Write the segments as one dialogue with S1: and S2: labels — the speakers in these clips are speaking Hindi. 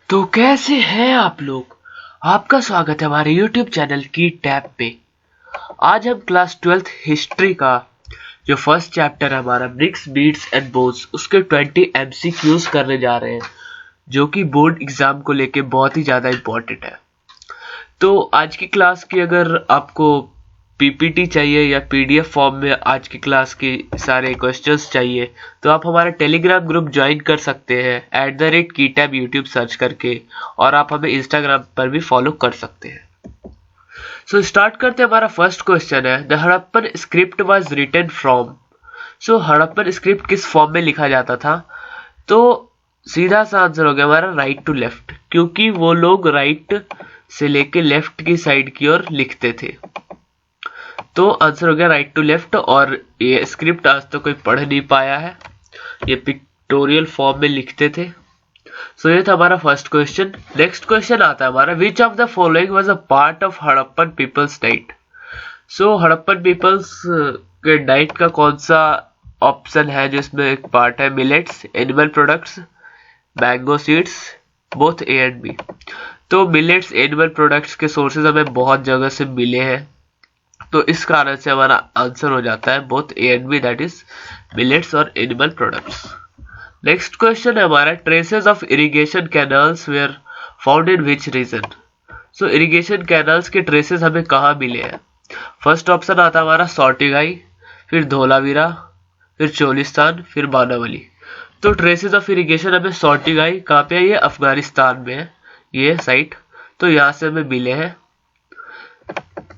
S1: तो कैसे हैं आप लोग। आपका स्वागत है हमारे YouTube चैनल की टैब पे। आज हम क्लास 12th हिस्ट्री का जो फर्स्ट चैप्टर है हमारा ब्रिक्स बीट्स एंड बोन्स उसके 20 MCQs करने जा रहे हैं, जो कि बोर्ड एग्जाम को लेके बहुत ही ज्यादा इम्पोर्टेंट है। तो आज की क्लास की अगर आपको पीपीटी चाहिए या पीडीएफ फॉर्म में आज की क्लास के सारे क्वेश्चंस चाहिए तो आप हमारा टेलीग्राम ग्रुप ज्वाइन कर सकते हैं @KeyTab यूट्यूब सर्च करके, और आप हमें इंस्टाग्राम पर भी फॉलो कर सकते हैं। सो स्टार्ट करते हैं। हमारा फर्स्ट क्वेश्चन है the Harappan script was written from. So Harappan script किस फॉर्म में लिखा जाता था? तो सीधा सा आंसर हो गया हमारा राइट टू लेफ्ट, क्योंकि वो लोग राइट से लेके लेफ्ट की साइड की ओर लिखते थे। तो आंसर हो गया राइट टू लेफ्ट। और ये स्क्रिप्ट आज तो कोई पढ़ नहीं पाया है, ये पिक्टोरियल फॉर्म में लिखते थे। सो ये था हमारा फर्स्ट क्वेश्चन। नेक्स्ट क्वेश्चन आता है हमारा which of the following was a part of Harappan peoples diet. So Harappan peoples के डाइट का कौन सा ऑप्शन है जो इसमें एक पार्ट है? Millets, animal products, mango seeds, both A and B. तो मिलेट्स, एनिमल प्रोडक्ट्स के सोर्सेज हमें बहुत जगह से मिले हैं, तो इस कारण से हमारा आंसर हो जाता है both A and B, that is millets और एनिमल प्रोडक्ट्स। नेक्स्ट क्वेश्चन है हमारा traces of irrigation canals were found in which region. So irrigation canals के ट्रेसेस हमें कहाँ मिले हैं? फर्स्ट ऑप्शन आता है हमारा सॉटिगाई, फिर धोलावीरा, फिर चोलिस्तान, फिर बानावली। तो ट्रेसेस ऑफ इरिगेशन हमें सॉटिगाई कहाँ पे है? ये अफगानिस्तान में है ये साइट, तो यहाँ से हमें मिले हैं।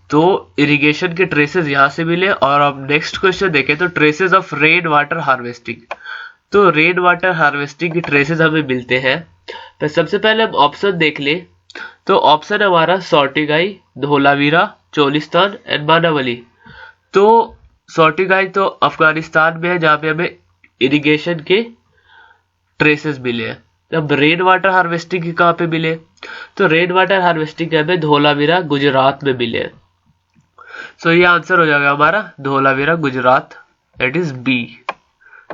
S1: तो इरिगेशन के ट्रेसेस यहां से मिले। और अब नेक्स्ट क्वेश्चन देखें तो traces of rain water harvesting. तो रेन वाटर हार्वेस्टिंग के ट्रेसेस हमें मिलते हैं। तो सबसे पहले हम ऑप्शन देख ले, तो ऑप्शन हमारा सॉटिगाई, धोलावीरा, चोलिस्तान एंड बानावली। तो सॉटिगाई तो अफगानिस्तान में है जहां पे हमें इरिगेशन के ट्रेसेस मिले हैं। अब रेन वाटर हार्वेस्टिंग के कहाँ पे मिले? तो रेन वाटर हार्वेस्टिंग के हमें धोलावीरा गुजरात में मिले हैं। सो ये आंसर हो जाएगा हमारा Dholavira Gujarat, that is B.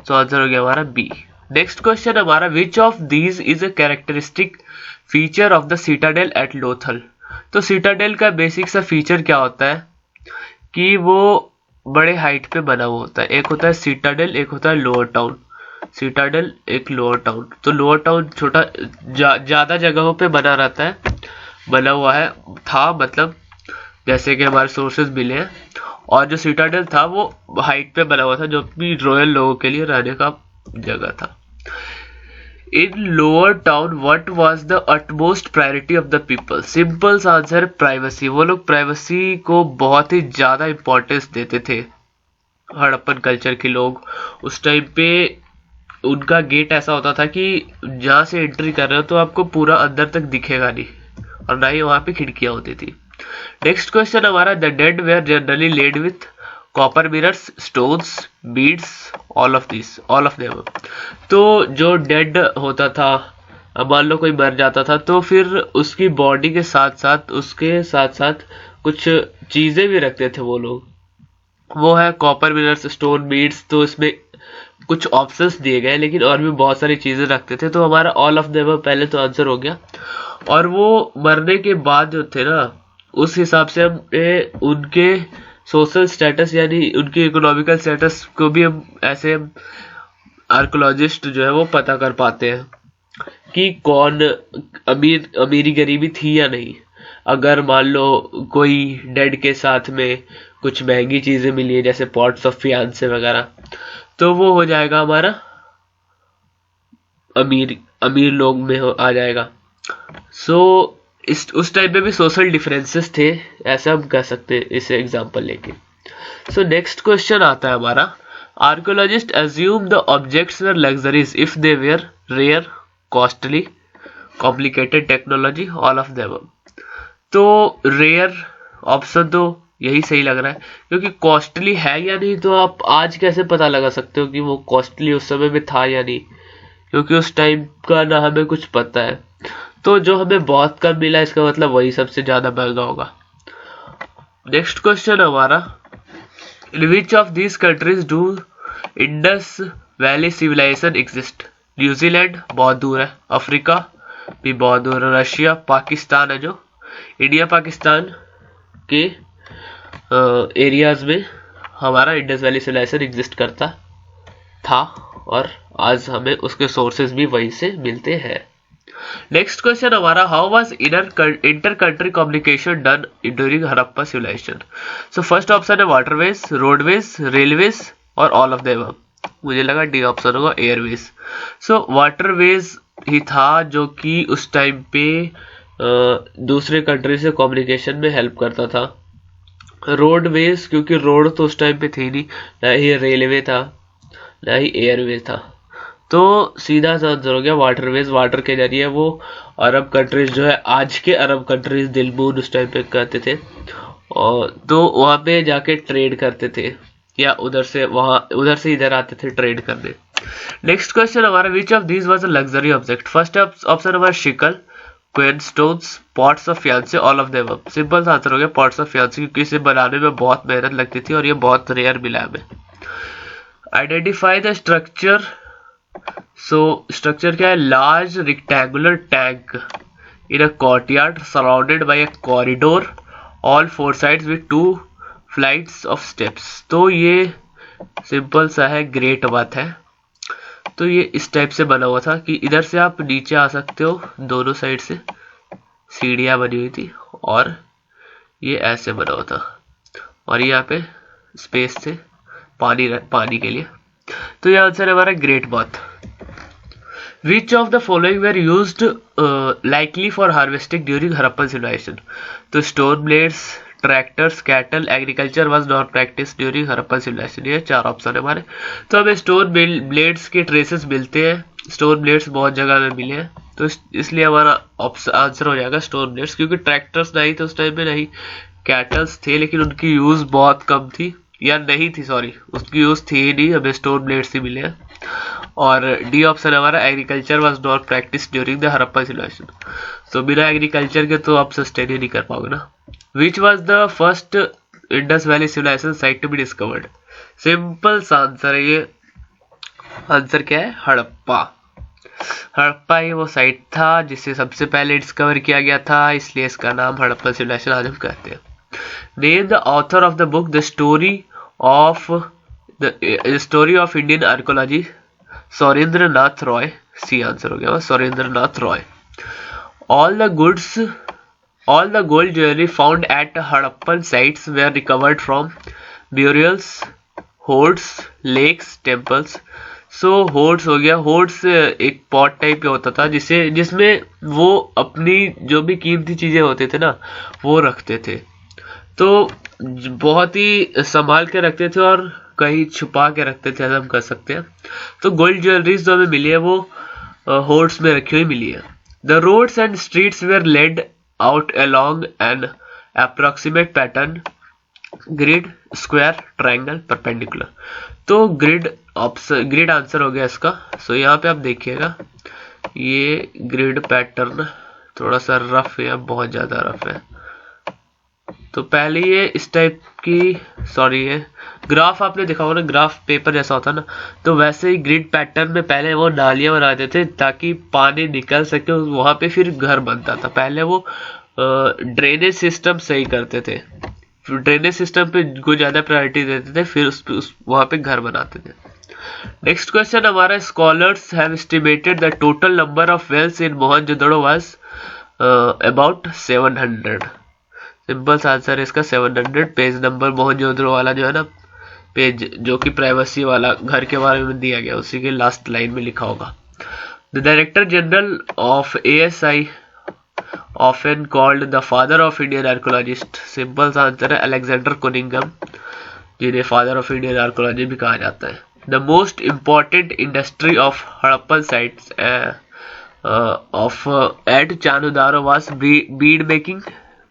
S1: So answer हो गया हमारा बी। नेक्स्ट क्वेश्चन हमारा which of these is a characteristic feature of the citadel at Lothal. तो सिटाडेल का बेसिक सा फीचर क्या होता है कि वो बड़े हाइट पे बना हुआ होता है। एक होता है सिटाडेल, एक होता है लोअर टाउन। सिटाडेल एक लोअर टाउन, तो लोअर टाउन छोटा ज्यादा जगहों पे बना रहता है, बना हुआ है था, मतलब जैसे कि हमारे सोर्सेज मिले हैं। और जो सिटाडेल था वो हाइट पे बना हुआ था, जो भी रॉयल लोगों के लिए रहने का जगह था। इन lower town what was the utmost priority of the people. Simple सा आंसर प्राइवेसी। वो लोग प्राइवेसी को बहुत ही ज्यादा इंपॉर्टेंस देते थे। हड़प्पन कल्चर के लोग उस टाइम पे उनका गेट ऐसा होता था कि जहां से एंट्री कर रहे हो तो आपको पूरा अंदर तक दिखेगा नहीं, और ना ही वहां पे खिड़कियां होती थी। नेक्स्ट क्वेश्चन हमारा the dead were generally laid with copper mirrors, stones, beads, all of them. तो जो डेड होता था, अब मान लो कोई मर जाता था तो फिर उसकी बॉडी के साथ साथ कुछ चीजें भी रखते थे वो लोग, वो है कॉपर मिरर्स, स्टोन, बीड्स। तो इसमें कुछ ऑप्शंस दिए गए लेकिन और भी बहुत सारी चीजें रखते थे, तो हमारा ऑल ऑफ देम पहले तो आंसर हो गया। और वो मरने के बाद जो थे ना, उस हिसाब से हम उनके सोशल स्टेटस यानी उनके इकोनॉमिकल स्टेटस को भी हम ऐसे आर्कोलॉजिस्ट जो है वो पता कर पाते हैं कि कौन अमीरी गरीबी थी या नहीं। अगर मान लो कोई डेड के साथ में कुछ महंगी चीजें मिली है जैसे पॉट्स ऑफ फियांसे वगैरह, तो वो हो जाएगा हमारा अमीर लोग में आ जाएगा। सो उस टाइम में भी सोशल डिफरेंसेस थे, ऐसा हम कह सकते हैं इसे एग्जांपल लेके। सो नेक्स्ट क्वेश्चन आता है हमारा archaeologist assume the objects were luxuries if they were rare, costly, complicated technology, all of them. तो रेयर ऑप्शन तो यही सही लग रहा है, क्योंकि कॉस्टली है या नहीं तो आप आज कैसे पता लगा सकते हो कि वो कॉस्टली उस समय में था या नहीं, क्योंकि उस टाइम का ना हमें कुछ पता है। तो जो हमें बहुत कम मिला इसका मतलब वही सबसे ज्यादा महंगा होगा। नेक्स्ट क्वेश्चन हमारा in which of these countries do Indus valley civilization exist. New Zealand बहुत दूर है, अफ्रीका, भी बहुत दूर है। रशिया, पाकिस्तान है जो इंडिया पाकिस्तान के एरियाज में हमारा इंडस वैली सिविलाइजेशन एग्जिस्ट करता था और आज हमें उसके सोर्सेज भी वहीं से मिलते हैं। नेक्स्ट क्वेश्चन हमारा, how was inter country communication done during Harappa civilisation? So first option है वाटरवेज, रोडवेज, रेलवेज और ऑल ऑफ द अबव। मुझे लगा डी ऑप्शन होगा एयरवेज। सो वाटरवेज ही था जो कि उस टाइम पे दूसरे कंट्री से कम्युनिकेशन में हेल्प करता था। रोडवेज क्योंकि रोड तो उस टाइम पे थी नहीं, ना ही रेलवे था ना ही एयरवेज था, तो सीधा सा आंसर हो गया वाटरवेज। वाटर के जरिए वो अरब कंट्रीज जो है, आज के अरब कंट्रीज दिलमून उस टाइम पे कहते थे, और तो वहां पे जाके ट्रेड करते थे या उधर से इधर आते थे ट्रेड करने। नेक्स्ट क्वेश्चन हमारा, which of these was a luxury object? First option हमारा sickle, quern stones, pots of faience, all of the above. Simple सा आंसर हो गया पॉट्स ऑफ फियांसे, क्योंकि इसे बनाने में बहुत मेहनत लगती थी और ये बहुत रेयर मिला हमें। Identify the structure. So structure क्या है? Large rectangular tank in a courtyard surrounded by a corridor, all four sides with 2 flights of steps. तो ये सिंपल सा है, ग्रेट बात है। तो ये इस टाइप से बना हुआ था कि इधर से आप नीचे आ सकते हो, दोनों साइड से सीढ़ियां बनी हुई थी और ये ऐसे बना हुआ था और यहाँ पे स्पेस थे पानी के लिए। तो ये आंसर है हमारा ग्रेट बात। Which of the following were used likely for harvesting during Harappan civilization? तो stone blades, tractors, cattle, agriculture was not practiced during Harappan civilization। ये 4 ऑप्शन है हमारे। तो हमें स्टोन ब्लेड्स के ट्रेसेस मिलते हैं, स्टोन ब्लेड्स बहुत जगह में मिले हैं, तो इसलिए हमारा आंसर हो जाएगा स्टोन ब्लेड्स, क्योंकि ट्रैक्टर्स नहीं थे उस टाइम में, नहीं कैटल्स थे, लेकिन उनकी यूज बहुत कम थी या नहीं थी, सॉरी उसकी यूज थी ही नहीं, हमें स्टोन ब्लेड्स ही मिले हैं। और डी ऑप्शन हमारा agriculture was not practice during the Harappa civilisation. तो बिना एग्रीकल्चर के तो आप सस्टेन ही नहीं कर पाओगे ना। Which was the first Indus valley civilisation site to be discovered? Simple सा आंसर है ये। आंसर क्या है? हड़प्पा। हड़प्पा ही वो साइट था जिसे सबसे पहले डिस्कवर किया गया था, इसलिए इसका नाम हड़प्पा सिविलाइजेशन आज हम कहते हैं। Name the author of the book the story of Indian archaeology. Surendra Nath Roy. C answer हो गया Surendra Nath Roy. All the gold jewellery found at Harappan sites were recovered from burials, hoards, lakes, temples. So hoards हो गया, होर्ड्स एक पॉट टाइप का होता था जिसमें वो अपनी जो भी कीमती चीजें होते थे ना वो रखते थे, तो बहुत ही संभाल के रखते थे और कहीं छुपा के रखते थे, ऐसा हम कर सकते हैं। तो गोल्ड ज्वेलरीज जो हमें मिली है वो होर्ड्स में रखी हुई मिली है। The roads and streets were laid out along an approximate pattern, grid, square, triangle, perpendicular. तो ग्रिड आंसर हो गया इसका। सो यहाँ पे आप देखिएगा ये ग्रिड पैटर्न थोड़ा सा रफ है, बहुत ज्यादा रफ है। तो पहले ये इस टाइप की, सॉरी ये ग्राफ आपने देखा होगा ना, ग्राफ पेपर जैसा होता ना, तो वैसे ही ग्रिड पैटर्न में पहले वो नालियां बनाते थे ताकि पानी निकल सके, वहां पे फिर घर बनता था। पहले वो ड्रेनेज सिस्टम सही करते थे, ड्रेनेज सिस्टम पे को ज्यादा प्रायोरिटी देते थे, फिर वहां पे घर बनाते थे। नेक्स्ट क्वेश्चन हमारा, scholars have estimated the total number of wells in Mohenjodaro was about 700। Simple answer है इसका 700। पेज नंबर मोहनजोदड़ो वाला जो है ना पेज, जो कि प्राइवेसी वाला घर के बारे में दिया गया, उसी के लास्ट लाइन में लिखा होगा। The director general of ASI often called the father of Indian archaeologist। Simple सा आंसर है अलेक्जेंडर कुनिंगम, जिन्हें फादर ऑफ इंडियन आर्कोलॉजी भी कहा जाता है। The most important industry of Harappan sites of at Chanhudaro was bead making,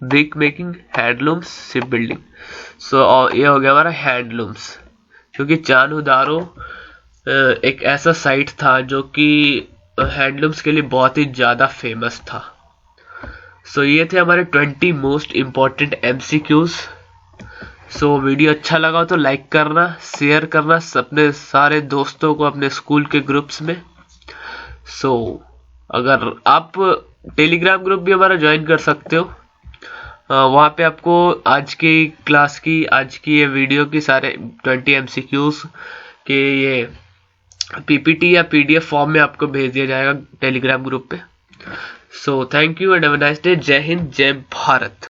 S1: brick making, handlooms, ship building. So ये हो गया हमारा हैंडलूम्स, क्योंकि चानुदारो एक ऐसा साइट था जो कि हैंडलूम्स के लिए बहुत ही ज्यादा फेमस था। सो ये थे हमारे 20 most important MCQs। So video अच्छा लगा तो लाइक करना, शेयर करना अपने सारे दोस्तों को अपने स्कूल के ग्रुप्स में। सो अगर आप टेलीग्राम ग्रुप भी हमारा ज्वाइन कर सकते हो। वहाँ पे आपको आज की क्लास की, आज की ये वीडियो की सारे 20 MCQs के ये पीपीटी या पीडीएफ फॉर्म में आपको भेज दिया जाएगा टेलीग्राम ग्रुप पे। So thank you and have a nice day. जय हिंद, जय भारत।